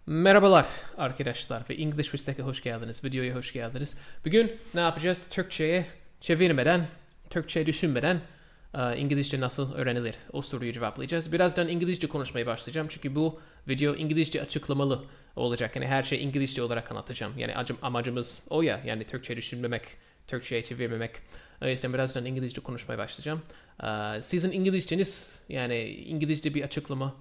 Merhabalar arkadaşlar ve English with Stack'e hoş geldiniz. Videoya hoş geldiniz. Bugün ne yapacağız? Türkçe'ye çevirmeden, Türkçe düşünmeden İngilizce nasıl öğrenilir? O soruyu cevaplayacağız. Birazdan İngilizce konuşmaya başlayacağım. Çünkü bu video İngilizce açıklamalı olacak. Yani her şey İngilizce olarak anlatacağım. Yani amacımız o ya. Yani Türkçe düşünmemek, Türkçe'ye çevirmemek. O yüzden birazdan İngilizce konuşmaya başlayacağım. Sizin İngilizceniz, yani İngilizce bir açıklama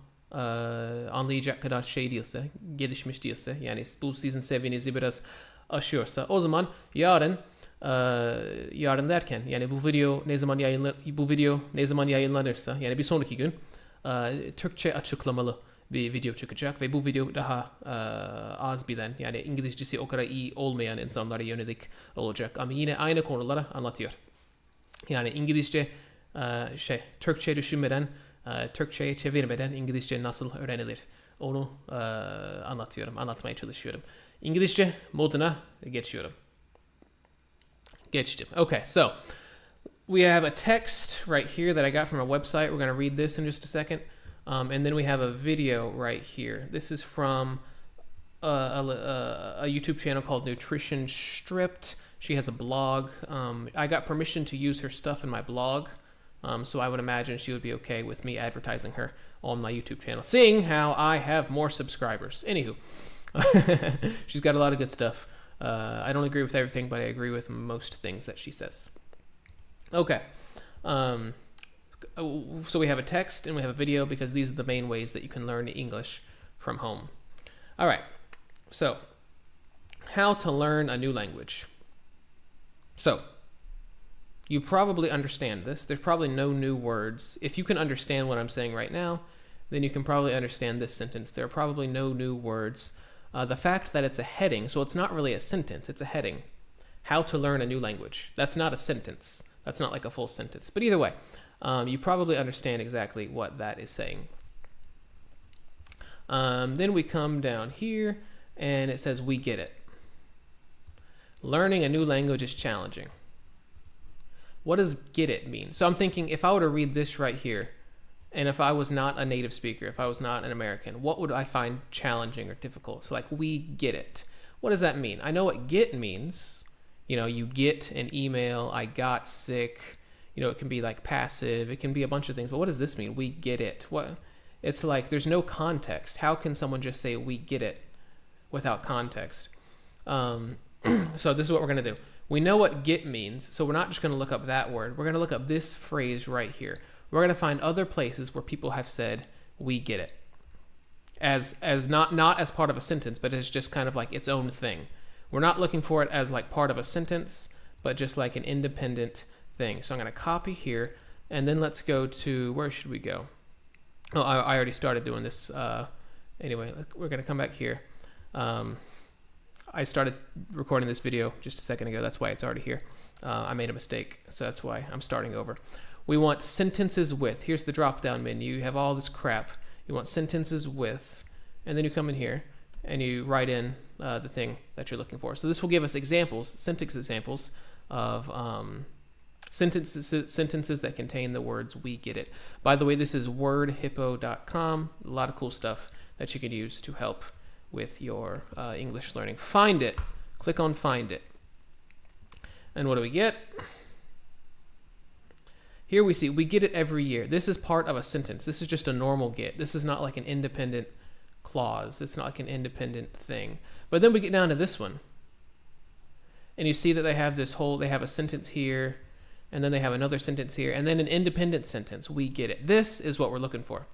anlayacak kadar şey değilse, gelişmiş değilse, yani bu sizin seviyenizi biraz aşıyorsa, o zaman yarın derken, yani bu video ne zaman yayınlanırsa, yani bir sonraki gün Türkçe açıklamalı bir video çıkacak ve bu video daha az bilen, yani İngilizcesi o kadar iyi olmayan insanlara yönelik olacak ama yine aynı konulara anlatıyor. Yani İngilizce Türkçe düşünmeden, Türkçe'ye çevirmeden İngilizce nasıl öğrenilir? Onu anlatmaya çalışıyorum. İngilizce moduna geçiyorum. Geçtim. Okay, so we have a text right here that I got from a website. We're going to read this in just a second. And then we have a video right here. This is from a YouTube channel called Nutrition Stripped. She has a blog. I got permission to use her stuff in my blog. So I would imagine she would be okay with me advertising her on my YouTube channel, seeing how I have more subscribers. Anywho, she's got a lot of good stuff. I don't agree with everything, but I agree with most things that she says. Okay. So we have a text and we have a video because these are the main ways that you can learn English from home. All right. So, how to learn a new language. So, you probably understand this. There's probably no new words. If you can understand what I'm saying right now, then you can probably understand this sentence. There are probably no new words. The fact that it's a heading, so it's not really a sentence, it's a heading. How to learn a new language. That's not a sentence. That's not like a full sentence. But either way, you probably understand exactly what that is saying. Then we come down here, and it says, we get it. Learning a new language is challenging. What does get it mean? So I'm thinking, if I were to read this right here, and if I was not a native speaker, if I was not an American, what would I find challenging or difficult? So like, we get it. What does that mean? I know what get means. You know, you get an email, I got sick. You know, it can be like passive. It can be a bunch of things. But what does this mean? We get it. What? It's like there's no context. How can someone just say we get it without context? So this is what we're going to do. We know what get means, so we're not just going to look up that word. We're going to look up this phrase right here. We're going to find other places where people have said, we get it. As not as part of a sentence, but as just kind of like its own thing. We're not looking for it as like part of a sentence, but just like an independent thing. So I'm going to copy here, and then let's go to, where should we go? Oh, I already started doing this. Anyway, we're going to come back here. I started recording this video just a second ago. That's why it's already here. I made a mistake, so that's why I'm starting over. We want sentences with. Here's the drop-down menu. You have all this crap. You want sentences with, and then you come in here and you write in the thing that you're looking for. So this will give us examples, sentence examples of sentences that contain the words "we get it." By the way, this is wordhippo.com. A lot of cool stuff that you can use to help with your English learning. Find it. Click on find it. And what do we get? Here we see we get it every year. This is part of a sentence. This is just a normal get. This is not like an independent clause. It's not like an independent thing. But then we get down to this one. And you see that they have they have a sentence here, and then they have another sentence here, and then an independent sentence. We get it. This is what we're looking for.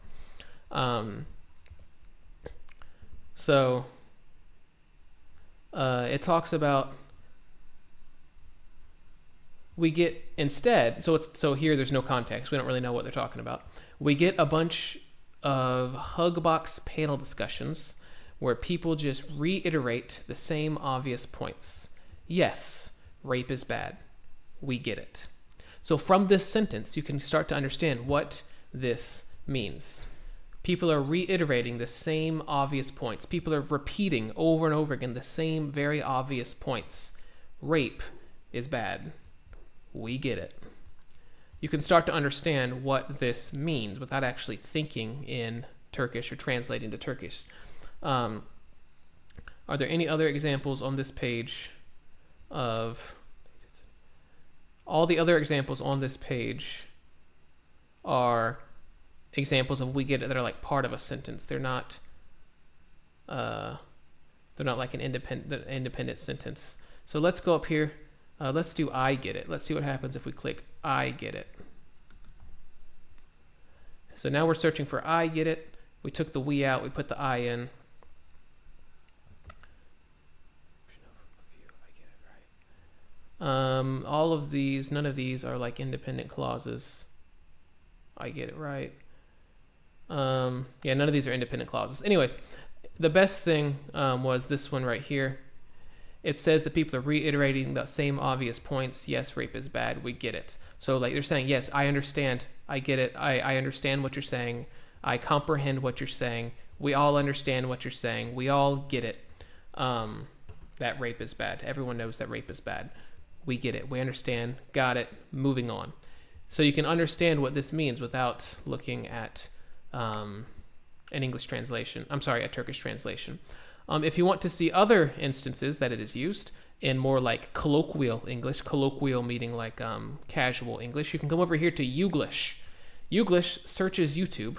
So it talks about we get instead. So here there's no context. We don't really know what they're talking about. We get a bunch of Hugbox panel discussions where people just reiterate the same obvious points. Yes, rape is bad. We get it. So from this sentence, you can start to understand what this means. People are reiterating the same obvious points. People are repeating over and over again the same very obvious points. Rape is bad. We get it. You can start to understand what this means without actually thinking in Turkish or translating to Turkish. Are there any other examples on this page of... All the other examples on this page are examples of we get it that are like part of a sentence. They're not like an independent sentence. So let's go up here. Let's do I get it. Let's see what happens if we click I get it. So now we're searching for I get it. We took the we out, we put the I in. All of these, none of these are like independent clauses. I get it right. Yeah, none of these are independent clauses. Anyways, the best thing was this one right here. It says that people are reiterating the same obvious points. Yes, rape is bad. We get it. So like they're saying, yes, I understand. I get it. I understand what you're saying. I comprehend what you're saying. We all understand what you're saying. We all get it. That rape is bad. Everyone knows that rape is bad. We get it. We understand. Got it. Moving on. So you can understand what this means without looking at an English translation. I'm sorry, a Turkish translation. If you want to see other instances that it is used in more like colloquial English, colloquial meaning like casual English, you can come over here to Youglish. Youglish searches YouTube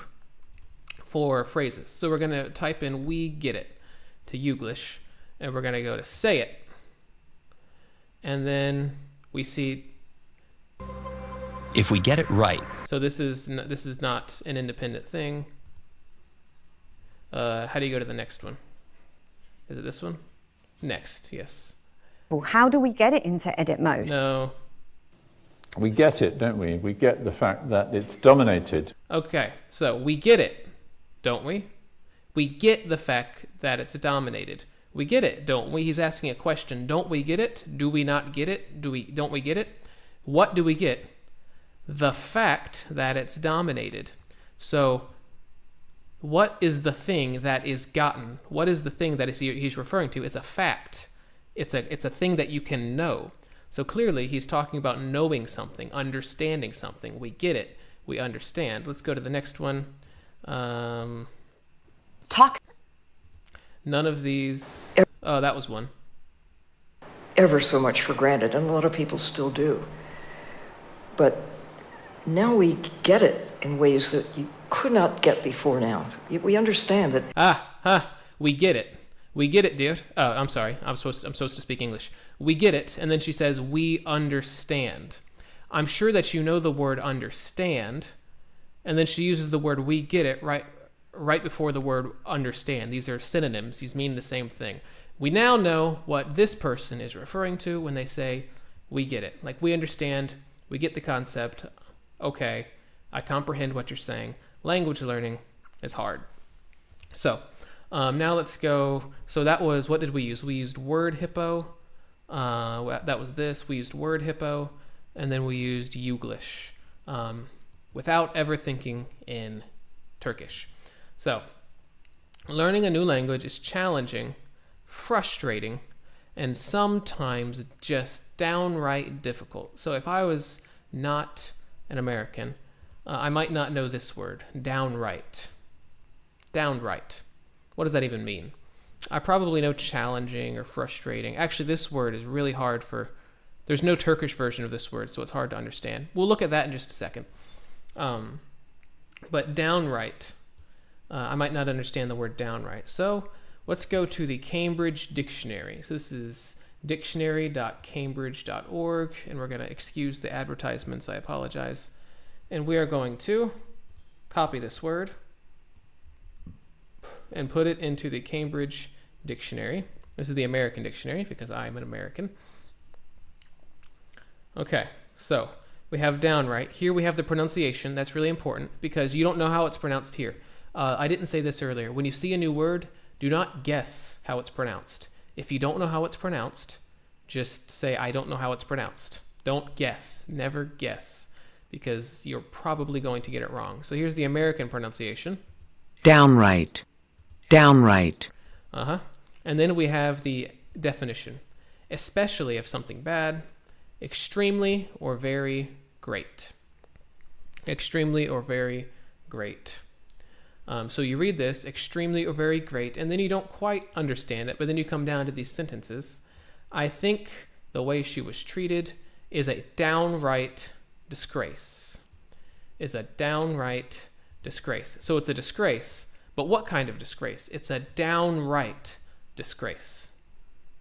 for phrases. So we're going to type in we get it to Youglish, and we're going to go to say it. And then we see if we get it right. So this is not an independent thing. How do you go to the next one? Is it this one? Next, yes. Well, how do we get it into edit mode? No. We get it, don't we? We get the fact that it's dominated. Okay, so we get it, don't we? We get the fact that it's dominated. We get it, don't we? He's asking a question. Don't we get it? Do we not get it? Don't we get it? What do we get? The fact that it's dominated. So what is the thing that is gotten? What is the thing that he's referring to? It's a fact. It's a thing that you can know. So clearly he's talking about knowing something, understanding something. We get it. We understand. Let's go to the next one. Talk. None of these. Oh, that was one. Ever so much for granted, and a lot of people still do. But now we get it in ways that you could not get before now. We understand that. We get it. We get it, dude. Oh, I'm sorry. I'm supposed to speak English. We get it. And then she says, we understand. I'm sure that you know the word understand. And then she uses the word we get it right before the word understand. These are synonyms. These mean the same thing. We now know what this person is referring to when they say we get it. Like we understand, we get the concept. Okay, I comprehend what you're saying. Language learning is hard. So now let's go. So that was, what did we use? We used word hippo. That was this. We used word hippo. And then we used Youglish without ever thinking in Turkish. So learning a new language is challenging, frustrating, and sometimes just downright difficult. So if I was not an American, I might not know this word, downright. Downright. What does that even mean? I probably know challenging or frustrating. Actually, this word is really hard for... There's no Turkish version of this word, so it's hard to understand. We'll look at that in just a second. But downright, I might not understand the word downright. So let's go to the Cambridge Dictionary. So this is dictionary.cambridge.org, and we're going to excuse the advertisements. I apologize. And we are going to copy this word and put it into the Cambridge Dictionary. This is the American Dictionary because I'm an American. Okay, so we have downright. Here we have the pronunciation. That's really important because you don't know how it's pronounced here. I didn't say this earlier. When you see a new word, do not guess how it's pronounced. If you don't know how it's pronounced, just say, I don't know how it's pronounced. Don't guess. Never guess, because you're probably going to get it wrong. So here's the American pronunciation. Downright. Downright. And then we have the definition. Especially if something bad, extremely or very great. Extremely or very great. So you read this, extremely or very great, and then you don't quite understand it, but then you come down to these sentences. I think the way she was treated is a downright disgrace. Is a downright disgrace. So it's a disgrace, but what kind of disgrace? It's a downright disgrace.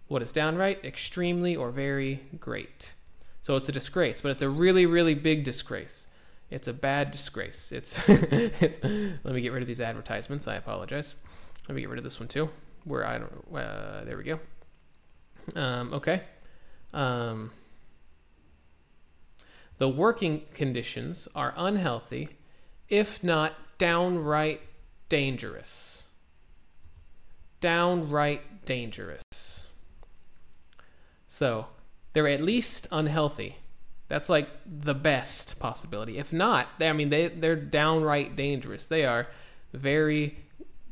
What is downright? Extremely or very great. So it's a disgrace, but it's a really, really big disgrace. It's a bad disgrace. Let me get rid of these advertisements. I apologize. Let me get rid of this one too. Where I don't. There we go. Okay. The working conditions are unhealthy, if not downright dangerous. Downright dangerous. So they're at least unhealthy. That's like the best possibility. If not, they're downright dangerous. They are very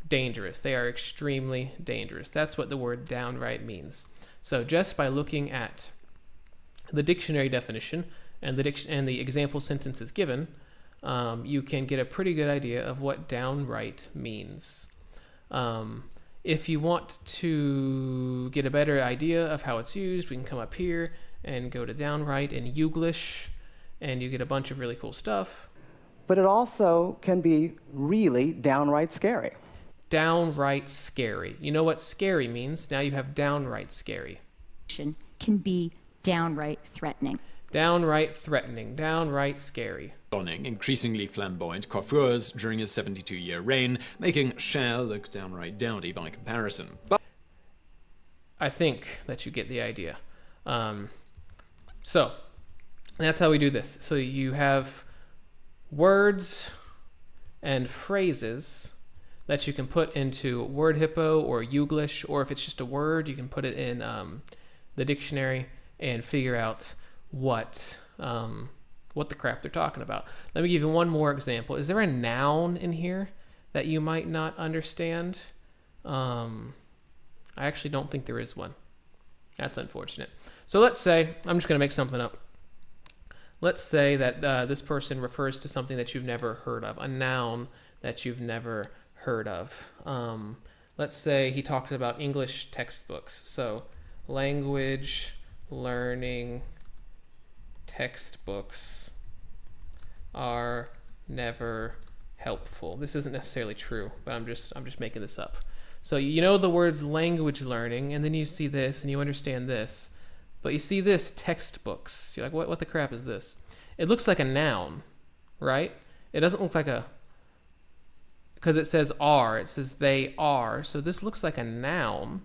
dangerous. They are extremely dangerous. That's what the word downright means. So just by looking at the dictionary definition and the example sentences given, you can get a pretty good idea of what downright means. If you want to get a better idea of how it's used, we can come up here and go to downright in Youglish, and you get a bunch of really cool stuff. But it also can be really downright scary. Downright scary. You know what scary means? Now you have downright scary. Can be downright threatening. Downright threatening. Downright scary. Increasingly flamboyant coiffures during his 72-year reign, making Cher look downright dowdy by comparison. But I think that you get the idea. So that's how we do this. So you have words and phrases that you can put into Word Hippo or Youglish, or if it's just a word, you can put it in the dictionary and figure out what the crap they're talking about. Let me give you one more example. Is there a noun in here that you might not understand? I actually don't think there is one. That's unfortunate. So let's say, I'm just going to make something up. Let's say that this person refers to something that you've never heard of, a noun that you've never heard of. Let's say he talks about English textbooks. So language learning textbooks are never helpful. This isn't necessarily true, but I'm just making this up. So you know the words language learning, and then you see this and you understand this, but you see this textbooks. You're like, what the crap is this? It looks like a noun, right? It doesn't look like a, because it says are, it says they are. So this looks like a noun.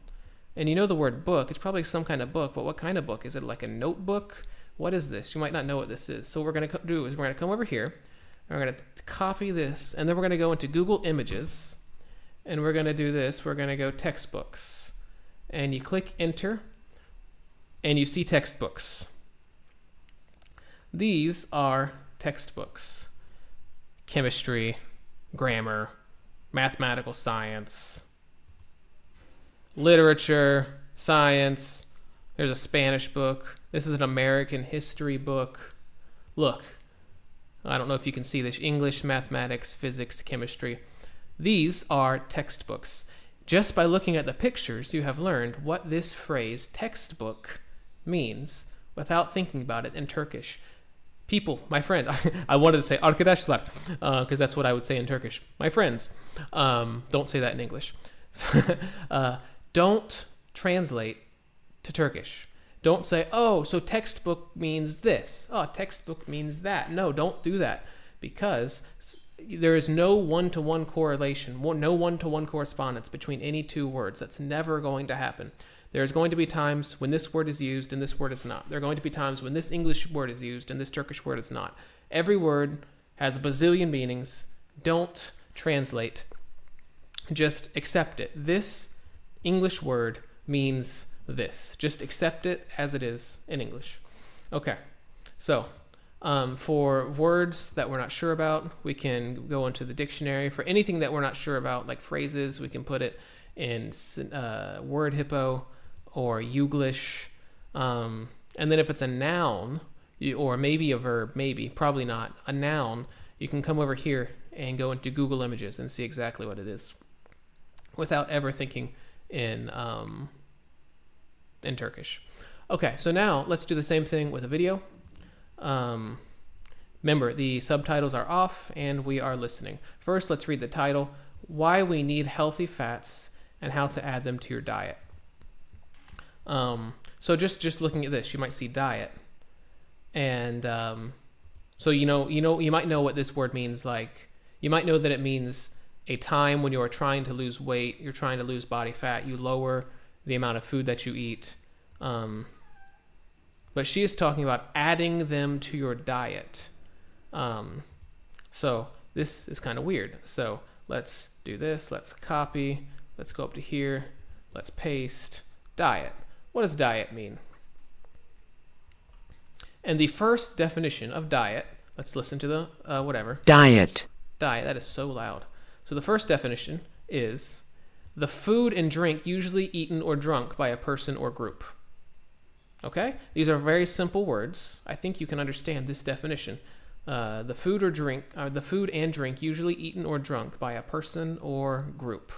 And you know the word book, it's probably some kind of book, but what kind of book? Is it like a notebook? What is this? You might not know what this is. So what we're going to do is we're going to come over here, and we're going to copy this, and then we're going to go into Google Images, and we're going to do this. We're going to go textbooks, and you click enter, and you see textbooks. These are textbooks. Chemistry, grammar, mathematical science, literature, science. There's a Spanish book. This is an American history book. Look, I don't know if you can see this. English, mathematics, physics, chemistry. These are textbooks. Just by looking at the pictures, you have learned what this phrase textbook means without thinking about it in Turkish. People, my friend, I wanted to say arkadaşlar, because that's what I would say in Turkish. My friends. Don't say that in English. Don't translate to Turkish. Don't say, oh, so textbook means this. Oh, textbook means that. No, don't do that, because there is no one-to-one correlation, no one-to-one correspondence between any two words. That's never going to happen. There's going to be times when this word is used and this word is not. There are going to be times when this English word is used and this Turkish word is not. Every word has a bazillion meanings. Don't translate. Just accept it. This English word means this. Just accept it as it is in English. Okay, so for words that we're not sure about, we can go into the dictionary. For anything that we're not sure about, like phrases, we can put it in Word Hippo or Youglish. And then if it's a noun, or maybe a verb, maybe, probably not, a noun, you can come over here and go into Google Images and see exactly what it is without ever thinking in Turkish. Okay, so now let's do the same thing with a video. Remember, the subtitles are off and we are listening. First, let's read the title, Why We Need Healthy Fats and How to Add Them to Your Diet. So just looking at this, you might see diet. And so you might know what this word means. Like, you might know that it means a time when you are trying to lose weight, you're trying to lose body fat, you lower the amount of food that you eat. But she is talking about adding them to your diet. So this is kind of weird. So let's do this. Let's copy. Let's go up to here. Let's paste. Diet. What does diet mean? And the first definition of diet, let's listen to the whatever. Diet. Diet. That is so loud. So the first definition is the food and drink usually eaten or drunk by a person or group. Okay? These are very simple words. I think you can understand this definition. The food and drink usually eaten or drunk by a person or group.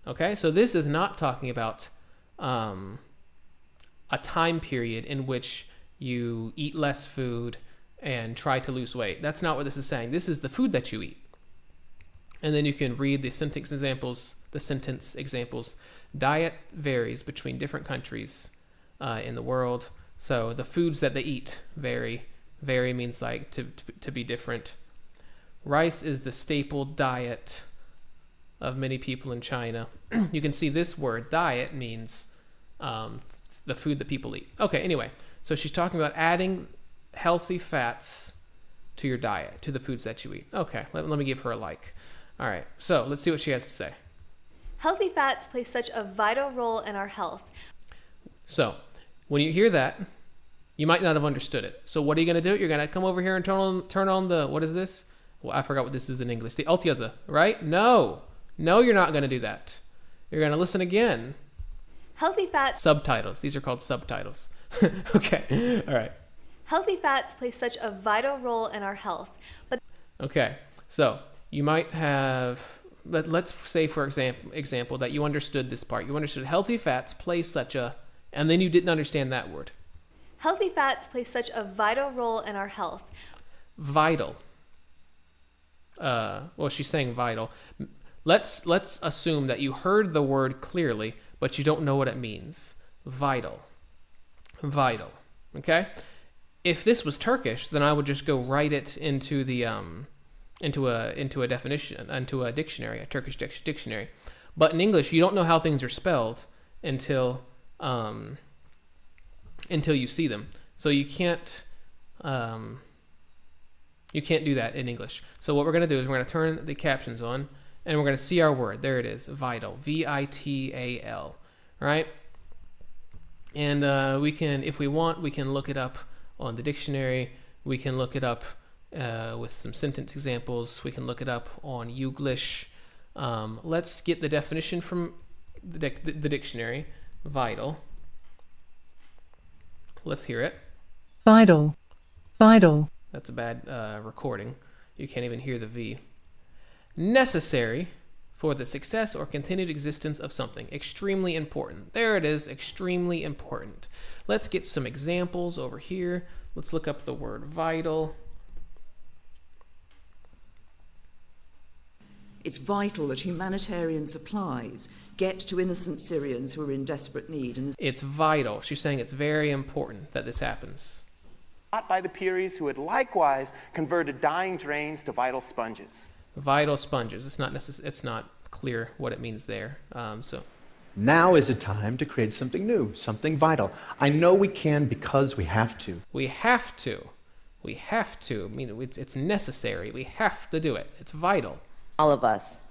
Okay? So this is not talking about a time period in which you eat less food and try to lose weight. That's not what this is saying. This is the food that you eat. And then you can read the sentence examples. Diet varies between different countries in the world. So the foods that they eat vary. Vary means like to be different. Rice is the staple diet of many people in China. You can see this word, diet, means the food that people eat. Okay, anyway. So she's talking about adding healthy fats to your diet, to the foods that you eat. Okay, let me give her a like. All right, so let's see what she has to say. Healthy fats play such a vital role in our health. So when you hear that, you might not have understood it. So what are you going to do? You're going to come over here and turn on the, what is this? Well, I forgot what this is in English. The altyazı, right? No, you're not going to do that. You're going to listen again. Healthy fats. Subtitles. These are called subtitles. Okay, all right. Healthy fats play such a vital role in our health. But okay, so you might have, let's say for example that you understood this part. You understood healthy fats play such a, and then you didn't understand that word. Healthy fats play such a vital role in our health. Vital. Well, she's saying vital. Let's assume that you heard the word clearly, but you don't know what it means. Vital. Vital. Okay? If this was Turkish, then I would just go write it into the into a definition, into a dictionary, a Turkish dictionary. But in English, you don't know how things are spelled until you see them. So you can't do that in English. So what we're going to do is we're going to turn the captions on, and we're going to see our word. There it is, vital, V-I-T-A-L, right? And we can, if we want, we can look it up on the dictionary. We can look it up with some sentence examples. We can look it up on Youglish. Let's get the definition from the dictionary. Vital. Let's hear it. Vital. Vital. That's a bad recording. You can't even hear the V. Necessary for the success or continued existence of something. Extremely important. There it is, extremely important. Let's get some examples over here. Let's look up the word vital. It's vital that humanitarian supplies get to innocent Syrians who are in desperate need. And it's vital. She's saying it's very important that this happens. By the Pearies, who had likewise converted dying drains to vital sponges. Vital sponges. It's not clear what it means there. So now is a time to create something new, something vital. I know we can because we have to. We have to. We have to. I mean, it's necessary. We have to do it. It's vital. All of us.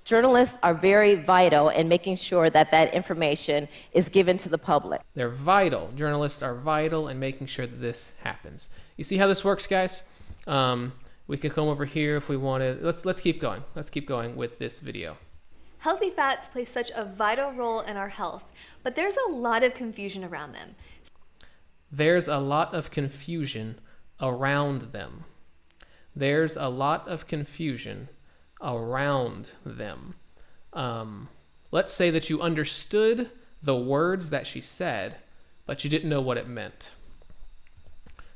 Journalists are very vital in making sure that that information is given to the public. They're vital. Journalists are vital in making sure that this happens. You see how this works, guys? We can come over here if we wanted. Let's keep going. Let's keep going with this video. Healthy fats play such a vital role in our health, but there's a lot of confusion around them. There's a lot of confusion around them. there's a lot of confusion around them. Let's say that you understood the words that she said, but you didn't know what it meant.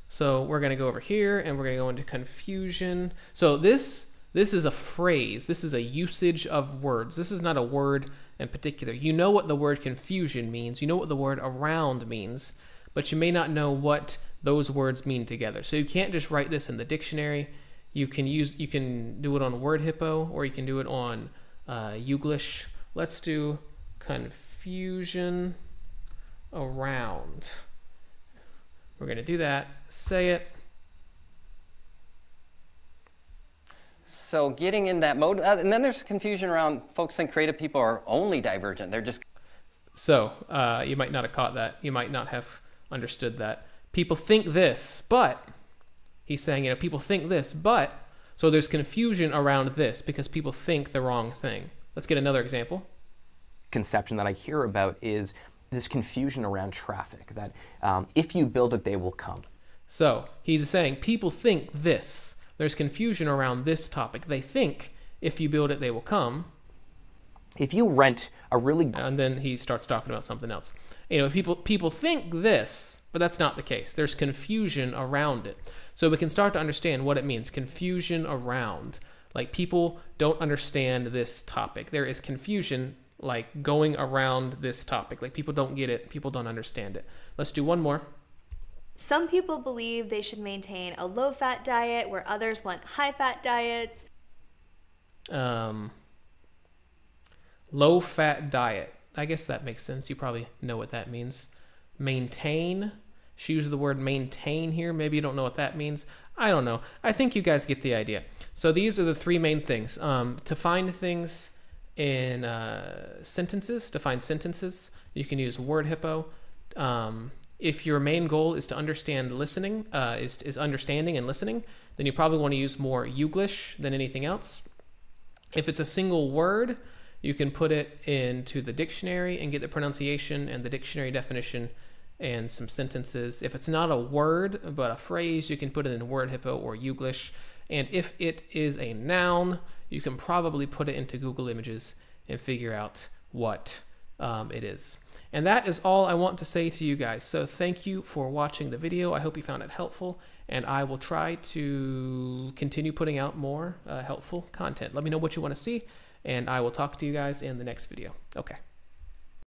So we're going to go over here and we're going to go into confusion. So this is a phrase. This is a usage of words. This is not a word in particular. You know what the word confusion means. You know what the word around means, but you may not know what those words mean together. So you can't just write this in the dictionary. You can do it on Word Hippo, or you can do it on Youglish. Let's do confusion around. We're going to do that. Say it. So getting in that mode, and then there's confusion around folks think creative people are only divergent. They're just... So you might not have caught that. You might not have understood that. People think this, but he's saying, people think this, but, so there's confusion around this because people think the wrong thing. Let's get another example. Conception that I hear about is this confusion around traffic, that if you build it, they will come. So he's saying people think this. There's confusion around this topic. They think if you build it, they will come. If you rent a really... And then he starts talking about something else. People think this, but that's not the case. There's confusion around it. So we can start to understand what it means. Confusion around. Like, people don't understand this topic. There is confusion, like, going around this topic. Like, people don't get it. People don't understand it. Let's do one more. Some people believe they should maintain a low-fat diet where others want high-fat diets. Low-fat diet. I guess that makes sense. You probably know what that means. Maintain. She used the word maintain here. Maybe you don't know what that means. I don't know. I think you guys get the idea. So these are the three main things. To find things in sentences, to find sentences, you can use Word Hippo. If your main goal is to understand listening, is understanding and listening, then you probably want to use more Youglish than anything else. If it's a single word, you can put it into the dictionary and get the pronunciation and the dictionary definition and some sentences. If it's not a word but a phrase, you can put it in Word Hippo or Youglish. And if it is a noun, you can probably put it into Google Images and figure out what it is. And that is all I want to say to you guys. So thank you for watching the video. I hope you found it helpful, and I will try to continue putting out more helpful content. Let me know what you want to see, and I will talk to you guys in the next video. Okay.